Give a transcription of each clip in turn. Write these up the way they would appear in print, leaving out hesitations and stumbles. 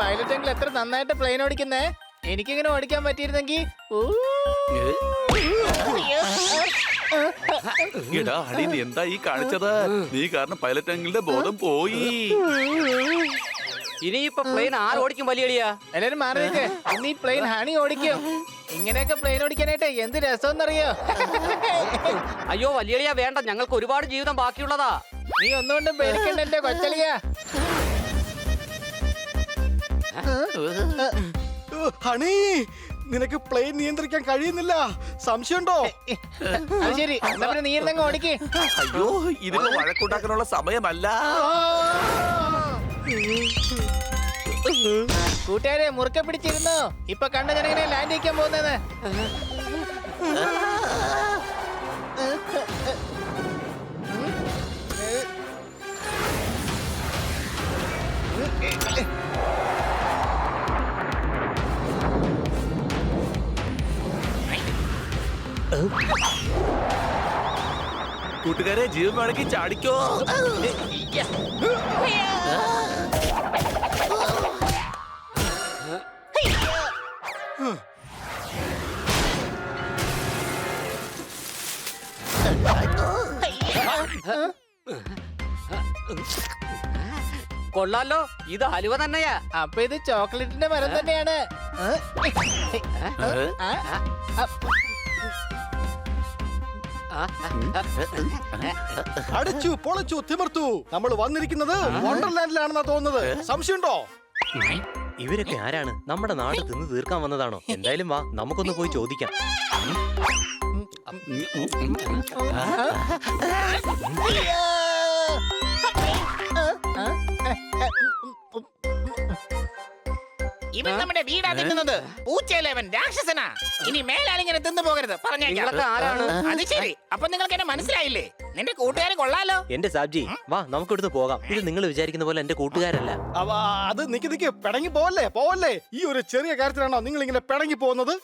Pilot എങ്കിൽ എത്ര നന്നായിട്ട് പ്ലെയിൻ ഓടിക്കുന്നേ. എനിക്കിങ്ങനെ ഓടിക്കാൻ പറ്റിയിരുന്നെങ്കിൽ. എടാ ഹണി, നീ എന്താ ഈ കാണിച്ചത്? നീ കാരണം പൈലറ്റ് അങ്കിളുടെ ബോധം പോയി. ഇനിയിപ്പൊ പ്ലെയിൻ ആരോടിക്കും വലിയളിയാ? എല്ലാരും മാറി നിൽക്ക്. ഇന്ന് ഈ പ്ലെയിൻ ഹണി ഓടിക്കും. ഇങ്ങനെയൊക്കെ പ്ലെയിൻ ഓടിക്കാനായിട്ട് എന്ത് രസമെന്നറിയോ? അയ്യോ വലിയളിയാ വേണ്ട, ഞങ്ങൾക്ക് ഒരുപാട് ജീവിതം ബാക്കിയുള്ളതാ. നീ ഒന്നുകൊണ്ടും പേടിക്കണ്ട എന്റെ കൊച്ചളിയാ. ഹണി, നിനക്ക് പ്ലെയിൻ നിയന്ത്രിക്കാൻ കഴിയുന്നില്ല, സംശയമുണ്ടോ? അത് ശരി, എന്നാ പിന്നെ നീ ഇരുന്നങ്ങ് ഓടിക്ക്. അയ്യോ, ഇതിന് വഴക്കുണ്ടാക്കാനുള്ള സമയമല്ല. കൂട്ടുകാരെ മുറുക്കെ പിടിച്ചിരുന്നു. ഇപ്പൊ കണ്ട ജനങ്ങനെ ലാൻഡ് ചെയ്യാൻ പോകുന്നത്. കൂട്ടുകാരെ, ജീവൻ വേണമെങ്കിൽ ചാടിക്കോ. കൊള്ളാലോ, ഇത് ഹലുവ തന്നെയാ. അപ്പൊ ഇത് ചോക്ലേറ്റിന്റെ മരം തന്നെയാണ്. അടിച്ചു പൊളിച്ചു തിമിർത്തു. നമ്മൾ വന്നിരിക്കുന്നത് വണ്ടർലാൻഡിലാണെന്നാ തോന്നുന്നത്, സംശയമുണ്ടോ? ഇവരൊക്കെ ആരാണ്? നമ്മുടെ നാട് തിന്ന് തീർക്കാൻ വന്നതാണോ? എന്തായാലും വാ, നമുക്കൊന്ന് പോയി ചോദിക്കാം. ഇവൻ നമ്മുടെ വീടാ തിന്നുന്നത്. പൂച്ചയിലവൻ രാക്ഷസനാ. ഇനി മേലാലിങ്ങനെ തിന്നു പോകരുത് പറഞ്ഞേക്കാം. നിങ്ങളൊക്കെ ആരാണ്? അത് ശരി, അപ്പൊ നിങ്ങൾക്ക് എന്നെ മനസ്സിലായില്ലേ? നിന്റെ കൂട്ടുകാരെ കൊള്ളാലോ. എന്റെ സാബ്ജി, വാ നമുക്കെടുത്ത് പോകാം. ഇത് നിങ്ങൾ വിചാരിക്കുന്ന പോലെ എന്റെ കൂട്ടുകാരല്ല. അത് നിക്ക് പിടങ്ങി പോവല്ലേ. ഈ ഒരു ചെറിയ കാര്യത്തിലാണോ നിങ്ങൾ ഇങ്ങനെ പിടങ്ങി പോകുന്നത്?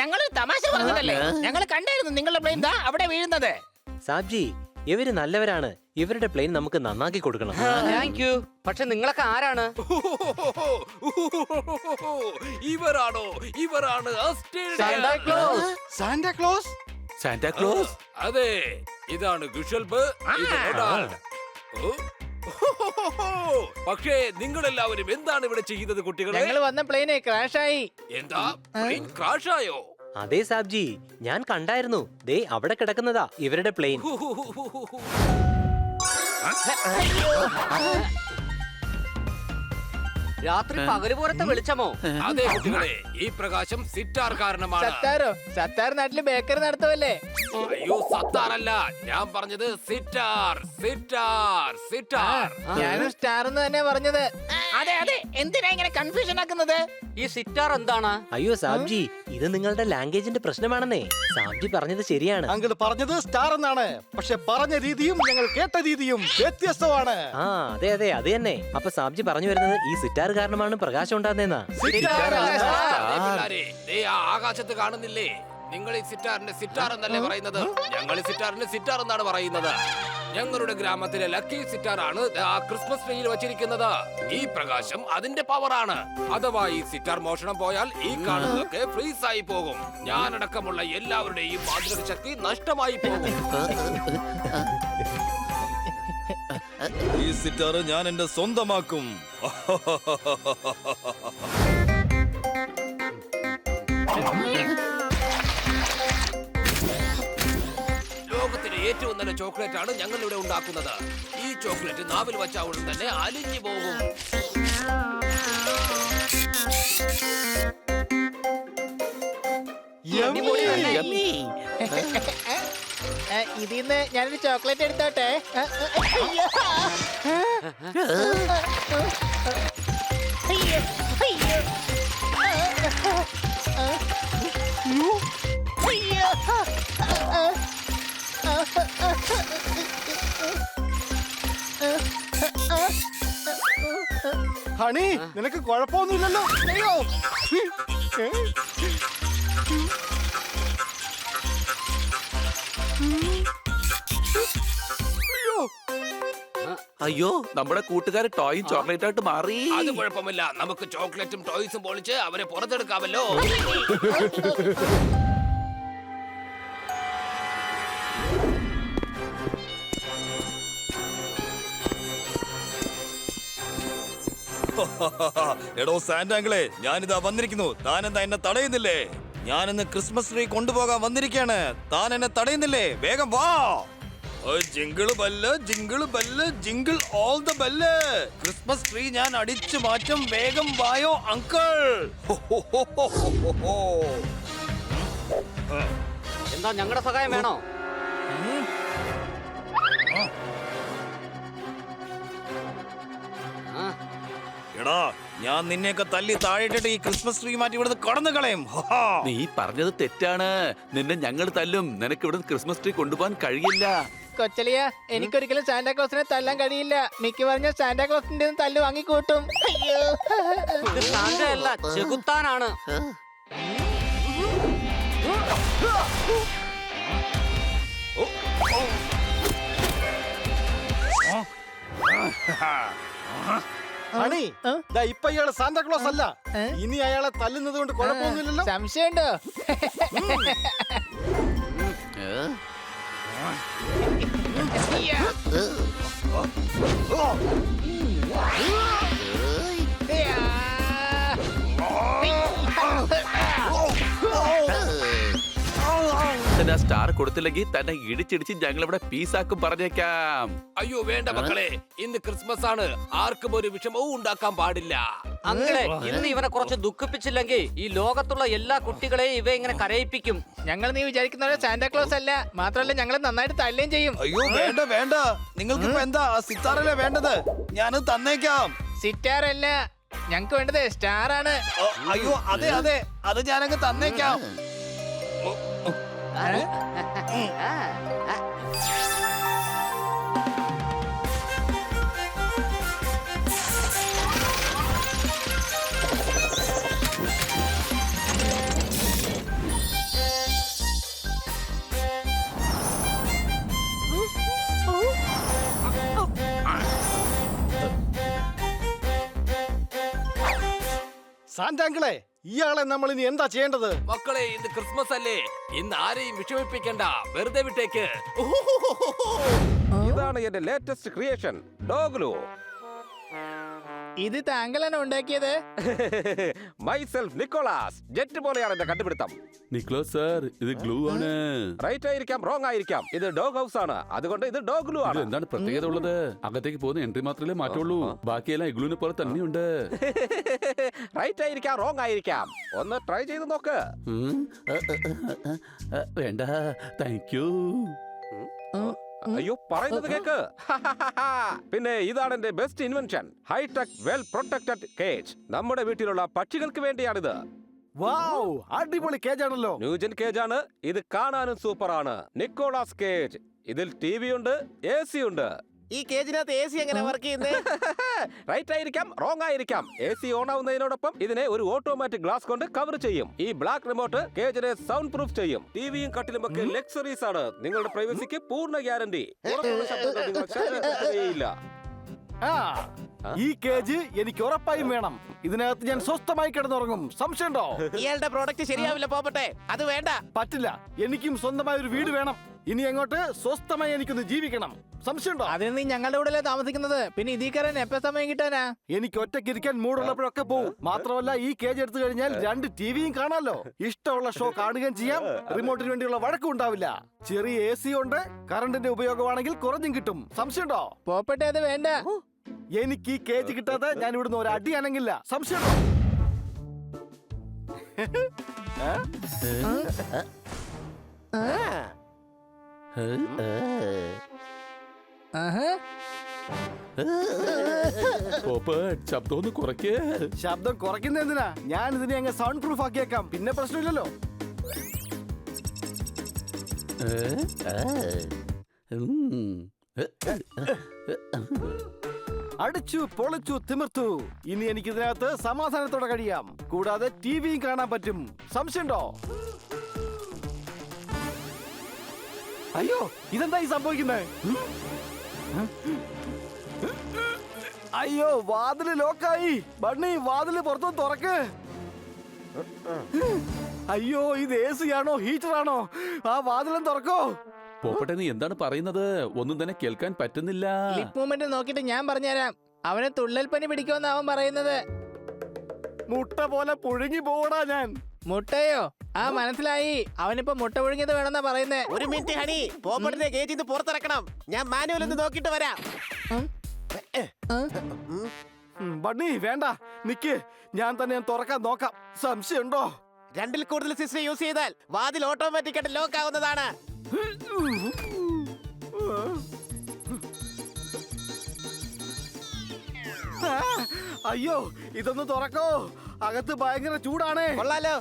ഞങ്ങള് തമാശ പറഞ്ഞതല്ലേ. ഞങ്ങൾ കണ്ടായിരുന്നു നിങ്ങളുടെ പ്ലെയിൻ ദാ അവിടെ വീഴുന്നത്. സാബ്ജി, ഇവര് നല്ലവരാണ്. ഇവരുടെ പ്ലെയിൻ നമുക്ക് നന്നാക്കി കൊടുക്കണം. Thank you. പക്ഷെ നിങ്ങളൊക്കെ ആരാണ്? ഇവരാണ് സാന്റാക്ലോസ്. അതെ, ഇതാണ് ഗുഷൽബ്, ഇത് റൊണാൾഡ്. പക്ഷേ നിങ്ങളെല്ലാവരും എന്താണ് ഇവിടെ ചെയ്യുന്നത് കുട്ടികളെ? ഞങ്ങൾ വന്ന പ്ലെയിനെ ക്രാഷായി. എന്താ, പ്ലെയിൻ ക്രാഷായോ? അതെ സാബ്ജി, ഞാൻ കണ്ടായിരുന്നു. ദേ അവിടെ കിടക്കുന്നതാ ഇവരുടെ പ്ലെയിൻ. രാത്രി പകല് പോലത്തെ വെളിച്ചമോ? അതെ കുട്ടികളെ, ഈ പ്രകാശം സിറ്റാർ കാരണമാണ്. സത്താർ നാട്ടില് ബേക്കറി നടത്തുമല്ലേ? അയ്യോ, സത്താറല്ല, ഞാൻ പറഞ്ഞത് സിറ്റാർ. ഞാനും സ്റ്റാർ എന്ന് തന്നെ പറഞ്ഞത്. അതെ അതെ, എന്തിനാ ഇങ്ങനെ കൺഫ്യൂഷൻ ആക്കുന്നത്? ഈ സിറ്റാർ എന്താണ്? അയ്യോ സാബ്ജി, ഇത് നിങ്ങളുടെ ലാംഗ്വേജിന്റെ പ്രശ്നമാണെന്നേ. സാബ്ജി പറഞ്ഞത് ശരിയാണ്. അങ്കിൾ പറഞ്ഞത് സ്റ്റാർ എന്നാണ്, പക്ഷെ പറഞ്ഞ രീതിയും ഞങ്ങൾ കേട്ട രീതിയും വ്യത്യസ്തമാണ്. ആ അതെ അതെ, അത് തന്നെ. അപ്പൊ സാബ്ജി പറഞ്ഞു വരുന്നത് ഈ സിറ്റാർ കാരണമാണ് പ്രകാശം ഉണ്ടാകുന്നതെന്നാ. ആകാശത്ത് കാണുന്നില്ലേ? നിങ്ങൾ ഈ സിറ്റാറിന്റെ സിറ്റാർ എന്നല്ലേ പറയുന്നത്? ഞങ്ങൾ ഈ സിറ്റാറിന്റെ സിറ്റാർ എന്നാണ് പറയുന്നത്. ഞങ്ങളുടെ ഗ്രാമത്തിലെ ലക്കി സിറ്റാർ ആണ് ആ ക്രിസ്മസ് ട്രീയിൽ വെച്ചിരിക്കുന്നത്. ഈ പ്രകാശം അതിന്റെ പവറാണ്. അഥവാ ഈ സിറ്റാർ മോഷണം പോയാൽ ഈ കാണുന്നതൊക്കെ ഫ്രീസ് ആയി പോകും. ഞാനടക്കമുള്ള എല്ലാവരുടെയും മാന്ത്രിക ശക്തി നഷ്ടമായി പോകും. ഈ സിറ്റാർ ഞാൻ എന്റെ സ്വന്തമാക്കും. ലോകത്തിലെ ഏറ്റവും നല്ല ചോക്ലേറ്റ് ആണ് ഞങ്ങൾ ഇവിടെ ഉണ്ടാക്കുന്നത്. ഈ ചോക്ലേറ്റ് നാവിൽ വച്ച ഉടൻ തന്നെ അലിഞ്ഞു പോകും. ഇതിന്ന് ഞാനൊരു ചോക്ലേറ്റ് എടുത്തോട്ടെ. ഹണി, നിനക്ക് കുഴപ്പമൊന്നുമില്ലല്ലോ? അയ്യോ, അയ്യോ നമ്മുടെ കൂട്ടുകാർ ടോയും ചോക്ലേറ്റ് ആയിട്ട് മാറി. അത് കുഴപ്പമില്ല, നമുക്ക് ചോക്ലേറ്റും ടോയ്സും പൊളിച്ച് അവരെ പുറത്തെടുക്കാമല്ലോ. എടോ സാന്റാങ്കിളെ, ഞാനിതാ വന്നിരിക്കുന്നു. താനെന്താ എന്നെ തടയുന്നില്ലേ? ഞാനിന്ന് ക്രിസ്മസ് ട്രീ കൊണ്ടുപോകാൻ വന്നിരിക്കാണ്. താൻ എന്നെ തടയുന്നില്ലേ? വേഗം വാ. Jingle bell, jingle bell, jingle all the bell. Christmas tree ഞാൻ അടിച്ചു മാറ്റും. വേഗം വായോ അങ്കിൾ. എന്താ ഞങ്ങളുടെ സഹായം വേണോ? ആ, എടാ, ഞാൻ നിന്നെയൊക്കെ തല്ലി താഴെയിട്ടിട്ട് ഈ ക്രിസ്മസ് ട്രീ മാറ്റി ഇവിടുന്ന് കടന്നു കളയും. നീ പറഞ്ഞത് തെറ്റാണ്. നിന്നെ ഞങ്ങൾ തല്ലും. നിനക്ക് ഇവിടെ ക്രിസ്മസ് ട്രീ കൊണ്ടുപോകാൻ കഴിയില്ല. കൊച്ചലിയ, എനിക്കൊരിക്കലും സാന്റാക്ലോസിനെ തല്ലാൻ കഴിയില്ല. മിക്ക പറഞ്ഞ സാന്റാക്ലോസിന്റെ തല്ല് വാങ്ങിക്കൂട്ടും. അയ്യോ. ഇത് സാന്തയല്ല, ചെകുത്താനാണ്. ഹണി, ദാ ഇപ്പൊ ഇയാള് സാന്താക്ലോസ് അല്ല. ഇനി അയാളെ തല്ലുന്നത് കൊണ്ട് കുഴപ്പമൊന്നുമില്ലല്ലോ. സംശയമുണ്ടോ? തന്നെ സ്റ്റാർ കൊടുത്തില്ലെങ്കിൽ തന്നെ ഇടിച്ചിടിച്ച് ഞങ്ങൾ ഇവിടെ പീസാക്കും പറഞ്ഞേക്കാം. അയ്യോ വേണ്ട മക്കളെ, ഇന്ന് ക്രിസ്മസ് ആണ്. ആർക്കും ഒരു വിഷമവും ഉണ്ടാക്കാൻ പാടില്ല. അങ്കിളെ, ഇന്ന് ഇവനെ കുറച്ച് ദുഃഖിപ്പിച്ചില്ലെങ്കിൽ ഈ ലോകത്തുള്ള എല്ലാ കുട്ടികളെയും ഇവ ഇങ്ങനെ കരയിപ്പിക്കും. ഞങ്ങൾ നീ വിചാരിക്കുന്ന പോലെ സാന്റാക്ലോസ് അല്ല. മാത്രമല്ല ഞങ്ങൾ നന്നായിട്ട് തല്ലുകയും ചെയ്യും. അയ്യോ വേണ്ട വേണ്ട, നിങ്ങൾക്ക് ഇപ്പൊ എന്താ സിത്താറല്ലേ വേണ്ടത്? ഞാനത് തന്നേക്കാം. സിറ്റാർ അല്ല, ഞങ്ങക്ക് വേണ്ടത് സ്റ്റാർ ആണ്. അയ്യോ അതെ അതെ, അത് ഞാനങ്ങ് തന്നേക്കാം. സാന്റാങ്കിളെ, ഇയാളെ നമ്മൾ ഇനി എന്താ ചെയ്യേണ്ടത്? മക്കളെ, ഇന്ന് ക്രിസ്മസ് അല്ലേ. ഇന്ന് ആരെയും വിഷമിപ്പിക്കണ്ട, വെറുതെ വിട്ടേക്ക്. ഇതാണ് എന്റെ ലേറ്റസ്റ്റ് ക്രിയേഷൻ, ഡോഗ്ലു. ഇത് താങ്കളാണ് ഉണ്ടാക്കിയത്? Myself Nicholas. ജെറ്റ് പോലെയാണ് എന്റെ കണ്ടുപിടുത്തം. നിക്ലോസ് സാർ, ഇത് ഗ്ലൂ ആണ്. റൈറ്റ് ആയിരിക്കാം, റോങ് ആയിരിക്കാം. ഇത് ഡോഗ് ഹൗസ് ആണ്, അതുകൊണ്ട് ഇത് ഡോഗ്ലു ഇത് ആണ്. എന്താണ് പ്രത്യേകത ഉള്ളത്? അകത്തേക്ക് പോകുന്ന എൻട്രി മാത്രമേ മാറ്റുള്ളൂ. ബാക്കിയെല്ലാം ഇഗ്ലൂനെ പോലെ തന്നെയുണ്ട്. റൈറ്റ് ആയിരിക്കാം, റോങ് ആയിരിക്കാം. ഒന്ന് ട്രൈ ചെയ്ത് നോക്ക്. വേണ്ട, താങ്ക് യു. അയ്യോ, പറയുന്നത് കേക്ക്. പിന്നെ ഇതാണ് എന്റെ best invention, hi tech well protected cage. നമ്മുടെ വീട്ടിലുള്ള പക്ഷികൾക്ക് വേണ്ടിയാണിത്. വാവ്, അടിപൊളി കേജാണല്ലോ. ന്യൂജൻ കേജ് ആണ്. ഇത് കാണാനും സൂപ്പർ ആണ്. Nicolas Cage. ഇതിൽ ടി.വി. ഉണ്ട്, AC ഉണ്ട്. ഈ കേജിനകത്ത് AC എങ്ങനെ വർക്ക് ചെയ്യുന്നത്? റൈറ്റ് ആയിരിക്കാം, റോങ് ആയിരിക്കാം. AC ഓൺ ആവുന്നതിനോടൊപ്പം ഇതിനെ ഒരു ഓട്ടോമാറ്റിക് ഗ്ലാസ് കൊണ്ട് കവർ ചെയ്യും. ഈ ബ്ലാക്ക് റിമോട്ട് കേജിനെ സൗണ്ട് പ്രൂഫ് ചെയ്യും. ടിവിയും കട്ടിലും ഒക്കെ ലക്സറീസ് ആണ്. നിങ്ങളുടെ പ്രൈവസിക്ക് പൂർണ്ണ ഗ്യാരണ്ടി. ഈ കേജ് എനിക്ക് ഉറപ്പായും വേണം. ഇതിനകത്ത് ഞാൻ സ്വസ്ഥമായി കിടന്നുറങ്ങും. സംശയമുണ്ടോ? ഇയാളുടെ പ്രോഡക്റ്റ് ശരിയാവില്ല, പോപ്പട്ടെ. അത് വേണ്ട. പറ്റില്ല, എനിക്കും സ്വന്തമായ ഒരു വീട് വേണം. ഇനി അങ്ങോട്ട് സ്വസ്ഥമായി എനിക്കൊന്ന് ജീവിക്കണം. സംശയമുണ്ടോ? അതിന് നീ ഞങ്ങളുടെ കൂടെ താമസിക്കുന്നത്. പിന്നെ ഇതിൽ കയറാൻ എപ്പോ സമയം കിട്ടാനാ? എനിക്ക് ഒറ്റയ്ക്കിരിക്കാൻ മൂടുള്ളപ്പോഴൊക്കെ പോവും. മാത്രമല്ല, ഈ കേജ് എടുത്തു കഴിഞ്ഞാൽ 2 ടിവിയും കാണാമല്ലോ. ഇഷ്ടമുള്ള ഷോ കാണുകയും ചെയ്യാം. റിമോട്ടിന് വേണ്ടിയുള്ള വഴക്കും ഉണ്ടാവില്ല. ചെറിയ AC ഉണ്ട്. കറണ്ടിന്റെ ഉപയോഗമാണെങ്കിൽ കുറഞ്ഞും കിട്ടും. സംശയമുണ്ടോ? പോപ്പട്ടെ, അത് വേണ്ട. എനിക്ക് ഈ കേജ് കിട്ടാതെ ഞാൻ ഇവിടുന്ന് ഒരു അടി അനങ്ങില്ല. സംശയമുണ്ടോ? ശബ്ദം ഒന്ന് കുറയ്ക്കേ. ശബ്ദം കുറയ്ക്കുന്ന എന്തിനാ? ഞാൻ ഇതിനെ അങ്ങ് സൗണ്ട് പ്രൂഫ് ആക്കിയേക്കാം. പിന്നെ പ്രശ്നമില്ലല്ലോ. അടിച്ചു പൊളിച്ചു തിമിർത്തു. ഇനി എനിക്ക് ഇതിനകത്ത് സമാധാനത്തോടെ കഴിയാം. കൂടാതെ ടിവിയും കാണാൻ പറ്റും. സംശയമുണ്ടോ? അയ്യോ, ഇതെന്തായി സംഭവിക്കുന്നത്? അയ്യോ വാതില് ലോക്കായി. ബണ്ണി വാതില് പുറത്തു തുറക്ക്. അയ്യോ ഇത് AC ആണോ ഹീറ്റർ ആണോ? ആ വാതിലും തുറക്കോ. പോപ്പട്ടെ നീ എന്താണ് പറയുന്നത്? ഒന്നും തന്നെ കേൾക്കാൻ പറ്റുന്നില്ല. ലിപ് മൂവ്മെന്റ് നോക്കിട്ട് ഞാൻ പറഞ്ഞുതരാം. അവന് തുള്ളൽ പനി പിടിക്കുമെന്ന് അവൻ പറയുന്നത്. മുട്ട പോലെ പുഴുങ്ങി പോടാ ഞാൻ. മുട്ടയോ? ആ മനസ്സിലായി. അവനിപ്പോ മുട്ട പുഴുങ്ങിയത് വേണമെന്നാ പറയുന്നേ. ഒരു മിനിറ്റ് ഹണി, പോപ്പട്ടിനെ ഗേറ്റിൽ നിന്ന് പുറത്തിറക്കണം. ഞാൻ മാനുവൽ ഒന്ന് നോക്കിട്ട് വരാം. ബണ്ണി വേണ്ട, നിക്ക്, ഞാൻ തന്നെ തുറക്കാൻ നോക്കാം. സംശയമുണ്ടോ? 2ൽ കൂടുതൽ സിസ്റ്റം യൂസ് ചെയ്താൽ വാതിൽ ഓട്ടോമാറ്റിക് ആയിട്ട് ലോക്ക് ആവുന്നതാണ്. അയ്യോ ഇതൊന്ന് തുറക്കോ, അകത്ത് ഭയങ്കര ചൂടാണ്. കൊള്ളാലോ,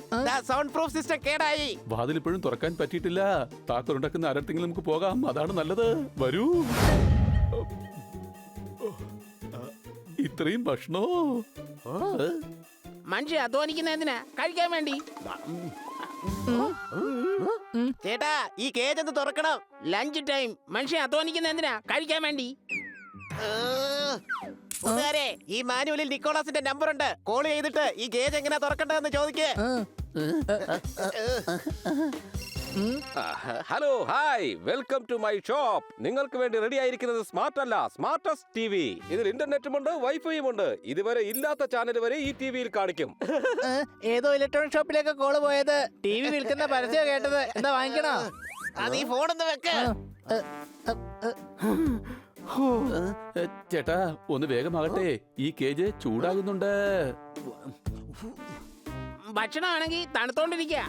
സൗണ്ട് പ്രൂഫ് സിസ്റ്റം കേടായി. വാതിൽ ഇപ്പോഴും തുറക്കാൻ പറ്റിയിട്ടില്ല. താക്കോലുണ്ടാക്കുന്ന ആരടുത്തെങ്കിലും നമുക്ക് പോകാം, അതാണ് നല്ലത്. വരൂ. ഇത്രയും ഭക്ഷണോ? മനുഷ്യ അധ്വാനിക്കുന്ന എന്തിനാ? കഴിക്കാൻ വേണ്ടി. ചേട്ടാ ഈ കേജ് ഒന്ന് തുറക്കണം. Lunch time. മനുഷ്യ അധ്വാനിക്കുന്ന എന്തിനാ? കഴിക്കാൻ വേണ്ടി. കൂട്ടുകാരെ, ഈ മാനുവലിൽ നിക്കോളാസിന്റെ നമ്പർ ഉണ്ട്. കോൾ ചെയ്തിട്ട് ഈ ഗേജ് എങ്ങനെ തുറക്കണ്ടെന്ന് ചോദിക്കേ. Hello, hi, welcome to my shop. നിങ്ങൾക്ക് വേണ്ടി റെഡി ആയിരിക്കുന്നത് സ്മാർട്ട് അല്ല, സ്മാർട്ടസ്റ്റ് TV. ഇതിൽ ഇന്റർനെറ്റും ഉണ്ട്, വൈഫൈയും ഉണ്ട്. ഇതുവരെ ഇല്ലാത്ത ചാനൽ വരെ ഈ ടിവിയിൽ കാണിക്കും. ഏതോ ഇലക്ട്രോണിക് ഷോപ്പിലേക്ക് കോള് പോയത്. TV വിൽക്കുന്ന പരസ്യം കേട്ടത്. എന്താ വാങ്ങിക്കണോ? അത് ഈ ഫോണൊന്ന് വെക്ക്. ചേട്ടാ ഒന്ന് വേഗമാകട്ടെ, ഈ കേജ് ചൂടാകുന്നുണ്ട്. ഭക്ഷണമാണെങ്കിൽ തണുത്തോണ്ടിരിക്കുക.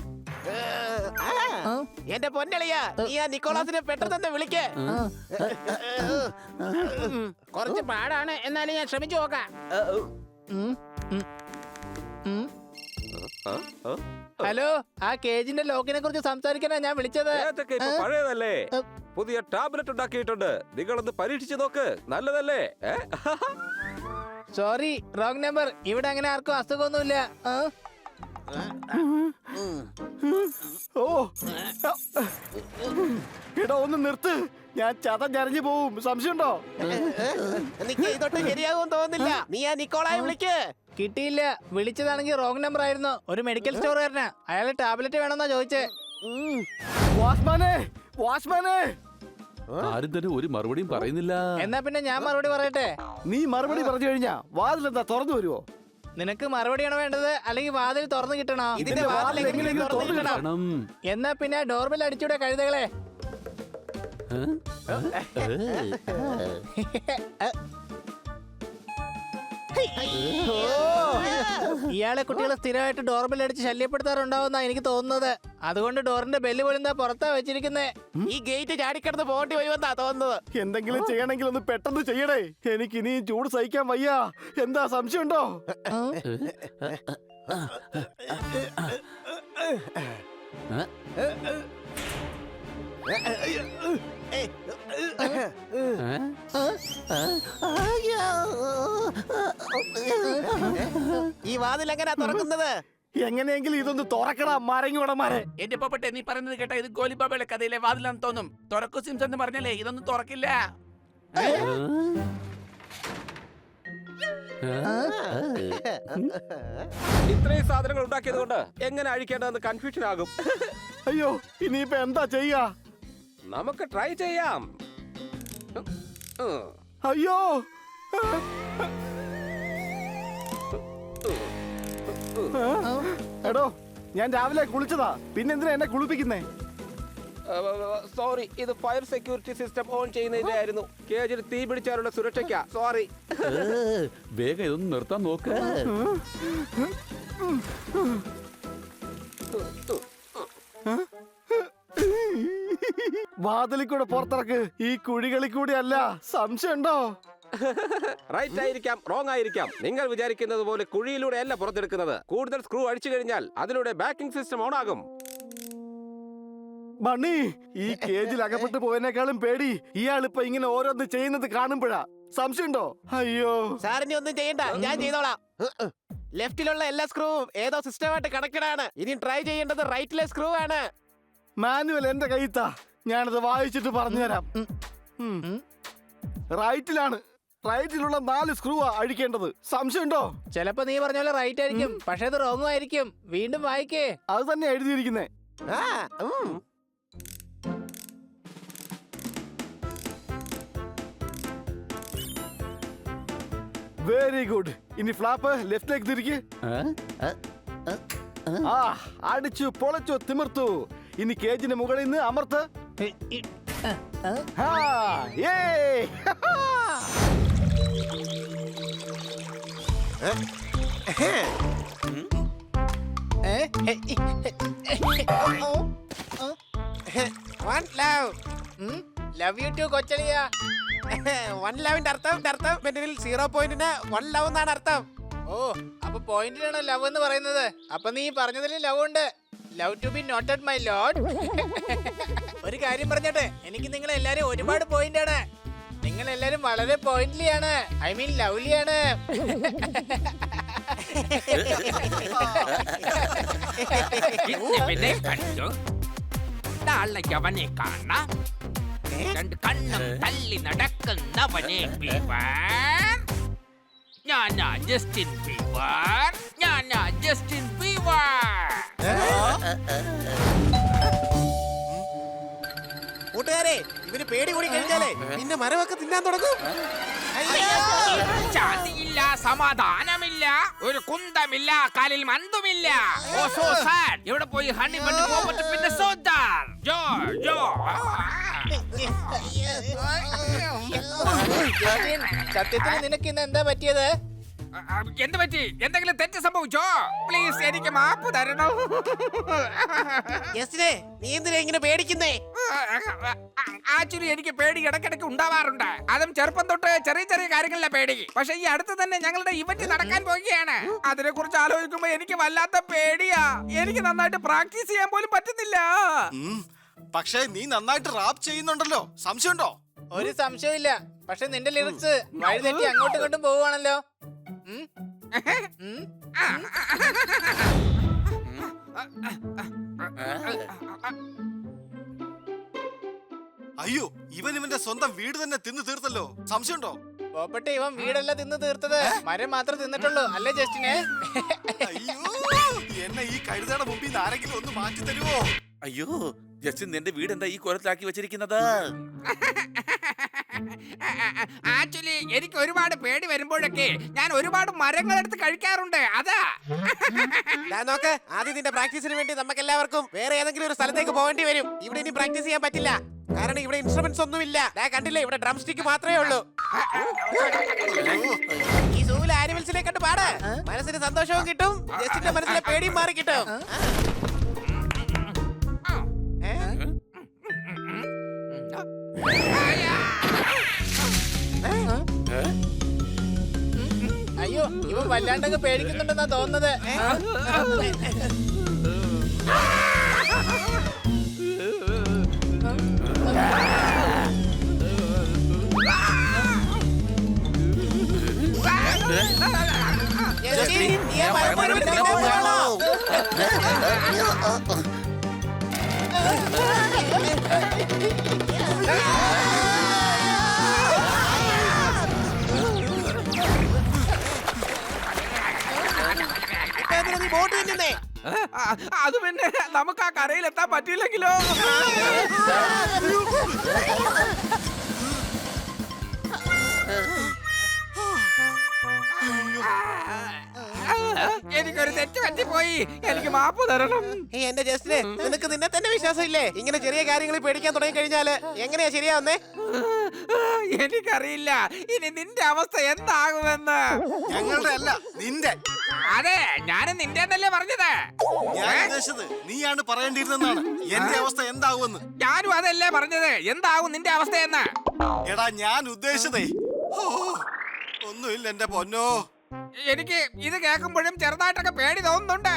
എന്റെ പൊന്നളിയാ, നീ ആ നിക്കോളാസിനെ പെട്ടെന്ന് തന്നെ വിളിക്കേ. കുറച്ച് പാടാണ്, എന്നാലും ഞാൻ ശ്രമിച്ചു നോക്കാം. ഹലോ, ആ കേജിന്റെ ലോക്കിനെ കുറിച്ച് സംസാരിക്കാനാ ഞാൻ വിളിച്ചത്. കേജൊക്കെ ഇപ്പൊ പഴയതല്ലേ, പുതിയ ടാബ്ലറ്റ് ഉണ്ടാക്കിയിട്ടുണ്ട്. നിങ്ങളൊന്ന് പരീക്ഷിച്ച് നോക്ക്, നല്ലതല്ലേ? Sorry, wrong number. ഇവിടെ അങ്ങനെ ആർക്കും അസുഖമൊന്നുമില്ല. ഓ എടാ ഒന്ന് നിർത്ത്, ഞാൻ ചതഞ്ഞറിഞ്ഞു പോവും. സംശയമുണ്ടോ? നിക്ക്, ഇതൊട്ട് ശരിയാകും തോന്നുന്നില്ല. നീ ആ നിക്കോളായി വിളിക്ക്. കിട്ടിയില്ല. വിളിച്ചതാണെങ്കിൽ റോങ് നമ്പർ ആയിരുന്നു. ഒരു മെഡിക്കൽ സ്റ്റോറുകാരനാ. അയാള് ടാബ്ലറ്റ് വേണമെന്നാ ചോദിച്ചേ. വാച്ച്മാനെ, വാച്ച്മാനെ. ആരും തന്നെ ഒരു മറുപടിയും പറയുന്നില്ല. എന്നാ പിന്നെ ഞാൻ മറുപടി പറയട്ടെ. നീ മറുപടി പറഞ്ഞു കഴിഞ്ഞാ വാതിലെന്താ തുറന്നു വരുവോ? നിനക്ക് മറുപടിയാണോ വേണ്ടത്, അല്ലെങ്കിൽ വാതിൽ തുറന്നു കിട്ടണോ? ഇതിന്റെ വാതിൽ എങ്ങനെയെങ്കിലും തുറന്ന് കിട്ടണം. കാരണം എന്നാ പിന്നെ ഡോർബെൽ അടിച്ചൂടെ കഴുതകളെ? ഇയാളെ കുട്ടികൾ സ്ഥിരമായിട്ട് ഡോർബെൽ അടിച്ച് ശല്യപ്പെടുത്താറുണ്ടാവുന്ന എനിക്ക് തോന്നുന്നത്. അതുകൊണ്ട് ഡോറിന്റെ ബെല്ല് പോലും പുറത്താ വെച്ചിരിക്കുന്നേ. ഈ ഗേറ്റ് ചാടിക്കിടന്ന് പോകേണ്ടി വരുമെന്നാ തോന്നുന്നത്. എന്തെങ്കിലും ചെയ്യണമെങ്കിൽ ഒന്ന് പെട്ടെന്ന് ചെയ്യണേ. എനിക്ക് ഇനി ചൂട് സഹിക്കാൻ വയ്യ. എന്താ സംശയമുണ്ടോ? ഈ വാതിൽ എങ്ങനെയാ തുറക്കുന്നത്? എങ്ങനെയെങ്കിലും ഇതൊന്ന് തുറക്കടാ മരങ്ങോടന്മാരെ. എന്റെ പൊപ്പട്ടെ, നീ പറയുന്നത് കേട്ട ഇത് ഗോലിബാബയുടെ കഥയിലെ വാതിലാന്ന് തോന്നും. തുറക്കു സിംസ് എന്ന് പറഞ്ഞാലേ ഇതൊന്നും തുറക്കില്ല. ഇത്രയും സാധനങ്ങൾ ഉണ്ടാക്കിയത് കൊണ്ട് എങ്ങനെ അഴിക്കേണ്ടതെന്ന് കൺഫ്യൂഷൻ ആകും. അയ്യോ ഇനിയിപ്പോ എന്താ ചെയ്യാ? നമുക്ക് ട്രൈ ചെയ്യാം. അയ്യോ എടോ, ഞാൻ രാവിലെ കുളിച്ചതാ, പിന്നെന്തിനാ എന്നെ കുളിപ്പിക്കുന്നേ? സോറി, ഇത് ഫയർ സെക്യൂരിറ്റി സിസ്റ്റം ഓൺ ചെയ്യുന്നതിനായിരുന്നു. കേജിൽ തീ പിടിച്ചാലുള്ള സുരക്ഷയ്ക്കാ. സോറി. വേഗം ഇതൊന്ന് നിർത്താൻ നോക്ക്. വാതിലിൽ കൂടെ പുറത്തിറക്ക്. ഈ കുഴികളിൽ കൂടി അല്ല. സംശയമുണ്ടോ? റൈറ്റ് ആയിരിക്കാം, റോങ് ആയിരിക്കാം. നിങ്ങൾ വിചാരിക്കുന്നത് പോലെ കുഴിയിലൂടെ അല്ല പുറത്തെടുക്കുന്നത്. കൂടുതൽ സ്ക്രൂ അടിച്ചു കഴിഞ്ഞാൽ അതിലൂടെ ബാക്കിംഗ് സിസ്റ്റം ഓൺ ആകും. ബണ്ണി, ഈ കേജിൽ അകപ്പെട്ട് പോയതിനേക്കാളും പേടി ഇയാളിപ്പോ ഇങ്ങനെ ഓരോന്ന് ചെയ്യുന്നത് കാണുമ്പോഴാ. സംശയമുണ്ടോ? അയ്യോ സാറിന് ഒന്നും ചെയ്യണ്ട, ഞാൻ ചെയ്തോളാം. ലെഫ്റ്റിലുള്ള എല്ലാ സ്ക്രൂവും ഏതോ സിസ്റ്റമായിട്ട് കണക്റ്റഡ് ആണ്. ഇനി ട്രൈ ചെയ്യേണ്ടത് റൈറ്റിലെ സ്ക്രൂ ആണ്. മാനുവൽ എന്റെ കയ്യിത്താ, ഞാനത് വായിച്ചിട്ട് പറഞ്ഞുതരാം. റൈറ്റിലാണ്. റൈറ്റിലുള്ള 4 സ്ക്രൂവാ അഴിക്കേണ്ടത്. സംശയമുണ്ടോ? ചിലപ്പോ നീ പറഞ്ഞ പോലെ റൈറ്റ് ആയിരിക്കും, പക്ഷെ അത് റോങ്ങും ആയിരിക്കും. വീണ്ടും വായിക്കേ. അത് തന്നെ എഴുതിയിരിക്കുന്നേ. Very good. ഇനി ഫ്ലാപ്പ് ലെഫ്റ്റിലേക്ക് തിരികെ. ആ, അടിച്ചു പൊളച്ചു തിമിർത്തു. ഇനി കേജിന് മുകളിൽ നിന്ന് അമർത്ത്. ലവ് യു ടു കൊച്ചളിയ. 1 ലവിന്റെ അർത്ഥം 0.ന് 1 ലവ് എന്നാണ് അർത്ഥം. ഓ, അപ്പൊ പോയിന്റിലാണോ ലവ് എന്ന് പറയുന്നത്? അപ്പൊ നീ പറഞ്ഞതിൽ ലവ് ഉണ്ട്. Love to be noted my lord. ഒരു കാര്യം പറഞ്ഞോട്ടെ, എനിക്ക് നിങ്ങൾ എല്ലാരും ഒരുപാട് പോയിന്റ് ആണ്. നിങ്ങൾ എല്ലാരും വളരെ പോയിന്റ്ലി ആണ്. ഐ മീൻ ലവ്ലി ആണ്. പിന്നെ കണ്ടു അവനെ കാണാം. രണ്ട് കണ്ണും തല്ലി നടക്കുന്നവനെ ബീവർ. ഞാനാ ജസ്റ്റിൻ ബീവർ. ഞാനാ ജസ്റ്റിൻ ബീവർ. കൂട്ടുകാരെ, ഇവന് പേടി കൂടി കഴിഞ്ഞാലേ പിന്നെ മരമൊക്കെ തിന്നാൻ തുടങ്ങും. ശാന്തിയില്ല, സമാധാനമില്ല, ഒരു കുന്തമില്ല, കാലിൽ മന്തുമില്ല. ഓ സോ സാഡ്. എവിടെ പോയി ഹണി ബണ്ട് പോയിട്ട് പിന്നെ സോദാർ ജോ ജോ. സത്യത്തിൽ നിനക്ക് ഇന്ന് എന്താ പറ്റിയത്? എന്ത് പറ്റി? എന്തെങ്കിലും തെറ്റ് സംഭവിച്ചോ? പ്ലീസ് എനിക്ക് മാപ്പ് തരണം. യെസ്റ്റിനെ, നീ എന്തിനാ ഇങ്ങനെ പേടിക്കുന്നേ? ആക്ച്വലി എനിക്ക് പേടി ഇടയ്ക്കിടയ്ക്ക് ഉണ്ടാവാറുണ്ട്. അതും ചെറുപ്പം തൊട്ട് ചെറിയ ചെറിയ കാര്യങ്ങളിലെ പേടി. പക്ഷെ ഈ അടുത്ത് തന്നെ ഞങ്ങളുടെ ഇവന്റ് നടക്കാൻ പോവുകയാണ്. അതിനെ കുറിച്ച് ആലോചിക്കുമ്പോ എനിക്ക് വല്ലാത്ത പേടിയാ. എനിക്ക് നന്നായിട്ട് പ്രാക്ടീസ് ചെയ്യാൻ പോലും പറ്റുന്നില്ല. പക്ഷേ നീ നന്നായിട്ട് റാപ്പ് ചെയ്യുന്നുണ്ടല്ലോ. സംശയമുണ്ടോ? ഒരു സംശയമില്ല. പക്ഷെ നിന്റെ ലിറിക്സ് വഴിതെറ്റി അങ്ങോട്ടും ഇങ്ങോട്ടും പോവുകയാണല്ലോ. അയ്യോ, ഇവന്റെ സ്വന്തം വീട് തന്നെ തിന്നു തീർത്തല്ലോ. സംശയമുണ്ടോ? പോപ്പട്ടെ, ഇവൻ വീടല്ല തിന്ന് തീർത്തത്, മരം മാത്രം തിന്നിട്ടുള്ളൂ. അല്ലേ ജസ്റ്റിനെ? അയ്യോ, എന്നെ ഈ കഴുതയുടെ മുമ്പിൽ നിന്ന് ആരെങ്കിലും ഒന്ന് മാറ്റി തരുമോ? അയ്യോ ജസ്റ്റിൻ, നിന്റെ വീട് എന്താ ഈ കോലത്തിലാക്കി വെച്ചിരിക്കുന്നത്? ആക്ച്വലി എനിക്ക് ഒരുപാട് പേടി വരുമ്പോഴൊക്കെ ഞാൻ ഒരുപാട് മരങ്ങൾ എടുത്ത് കഴിക്കാറുണ്ട്. അതാ. നോക്ക്, ആദ്യം നിന്റെ പ്രാക്ടീസിന് വേണ്ടി നമുക്ക് എല്ലാവർക്കും വേറെ ഏതെങ്കിലും ഒരു സ്ഥലത്തേക്ക് പോകേണ്ടി വരും. ഇവിടെ ഇനി പ്രാക്ടീസ് ചെയ്യാൻ പറ്റില്ല, കാരണം ഇവിടെ ഇൻസ്ട്രുമെന്റ്സ് ഒന്നും ഇല്ല. കണ്ടില്ലേ, ഇവിടെ ഡ്രം സ്റ്റിക്ക് മാത്രമേ ഉള്ളൂ. ഈ സൂവിലെ ആനിമൽസിനെ കണ്ട് പാട്. മനസ്സിന് സന്തോഷവും കിട്ടും, ജസ്റ്റിന്റെ മനസ്സിലെ പേടിയും മാറി കിട്ടും. അയ്യോ, ഇവൻ വല്ലാണ്ടങ്ങ് പേടിക്കുന്നുണ്ടെന്നാ തോന്നുന്നത്. അത് പിന്നെ നമുക്ക് ആ കരയിലെത്താൻ പറ്റിയില്ലെങ്കിലോ? എനിക്കൊരു തെറ്റ് പറ്റിപ്പോയി. എനിക്ക് മാപ്പ് തരണം. എന്റെ ജസ്റ്റിനെ, നിനക്ക് നിന്നെ തന്നെ വിശ്വാസം ഇല്ലേ? ഇങ്ങനെ ചെറിയ കാര്യങ്ങളിൽ പേടിക്കാൻ തുടങ്ങി കഴിഞ്ഞാല് എങ്ങനെയാ ശരിയാവുന്നേ? എനിക്കറിയില്ല ഇനി നിന്റെ അവസ്ഥ എന്താകുമെന്ന്. ഞങ്ങളുടെ അല്ല, നിന്റെ. അതെ, ഞാനും നിന്റെ എന്നല്ലേ പറഞ്ഞത്. ഞാൻ ഉദ്ദേശിച്ചത് നീയാണ് പറയേണ്ടിയിരുന്നെന്നാണ്. എന്റെ അവസ്ഥ എന്താകുമെന്ന്. ഞാനും അതല്ലേ പറഞ്ഞത്, എന്താകും നിന്റെ അവസ്ഥയെന്ന്. എടാ, ഞാൻ ഉദ്ദേശിച്ചതേ ഒന്നുമില്ല എന്റെ പൊന്നോ. എനിക്ക് ഇത് കേൾക്കുമ്പോഴും ചെറുതായിട്ടൊക്കെ പേടി തോന്നുന്നുണ്ട്.